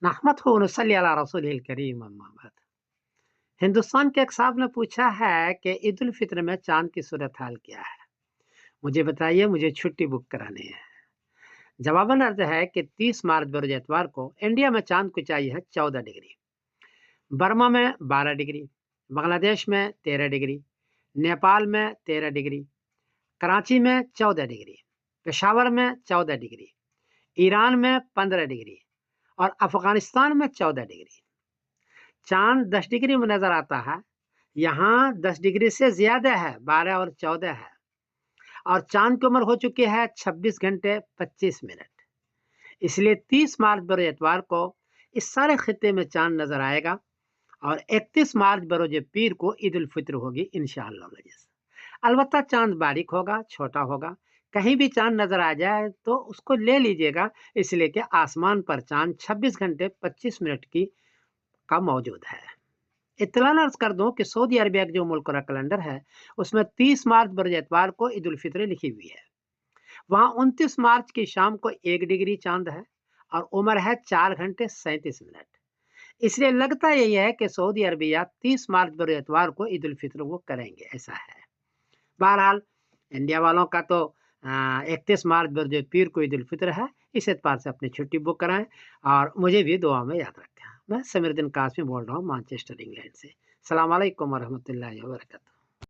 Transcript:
नहमदहु व नसल्ली अला रसूलिल करीम अम्मा बाद। हिंदुस्तान के एक साहब ने पूछा है कि ईद उल फित्र में चांद की सूरत हाल क्या है। मुझे बताइए, मुझे छुट्टी बुक करानी है। जवाबन अर्ज है कि 30 मार्च बरोज एतवार को इंडिया में चांद की ऊंचाई है 14 डिग्री, बर्मा में 12 डिग्री, बांग्लादेश में 13 डिग्री, नेपाल में 13 डिग्री, कराची में 14 डिग्री, पेशावर में 14 डिग्री, ईरान में 15 डिग्री और अफगानिस्तान में 14 डिग्री। चांद 10 डिग्री में नजर आता है। यहाँ 10 डिग्री से ज्यादा है, 12 और 14 है। और चांद की उम्र हो चुकी है 26 घंटे 25 मिनट। इसलिए 30 मार्च बरोज एतवार को इस सारे खित्ते में चांद नजर आएगा और 31 मार्च बरोज पीर को ईद उल फित्र होगी इंशाअल्लाह। अलबत्ता चांद बारीक होगा, छोटा होगा। कहीं भी चांद नजर आ जाए तो उसको ले लीजिएगा, इसलिए कि आसमान पर चांद 26 घंटे 25 मिनट की का मौजूद है। इत्तलान अर्ज कर दूं कि सऊदी अरबिया के जो मुल्क का कैलेंडर है उसमें 30 मार्च बरोज एतवार को ईद उल फित्र लिखी हुई है। वहां 29 मार्च की शाम को 1 डिग्री चांद है और उम्र है 4 घंटे 37 मिनट। इसलिए लगता यही है कि सऊदी अरबिया 30 मार्च बरोज एतवार को ईद उल फित्र वो करेंगे, ऐसा है। बहरहाल इंडिया वालों का तो 31 मार्च बरोज पीर को ईद उल फित्र है। इस एतबार से अपनी छुट्टी बुक कराएं और मुझे भी दुआ में याद रखें। मैं समीरुद्दीन कासमी बोल रहा हूँ, मैनचेस्टर इंग्लैंड से। सलाम अलैकुम वरहमतुल्लाहि वबरकातुहू।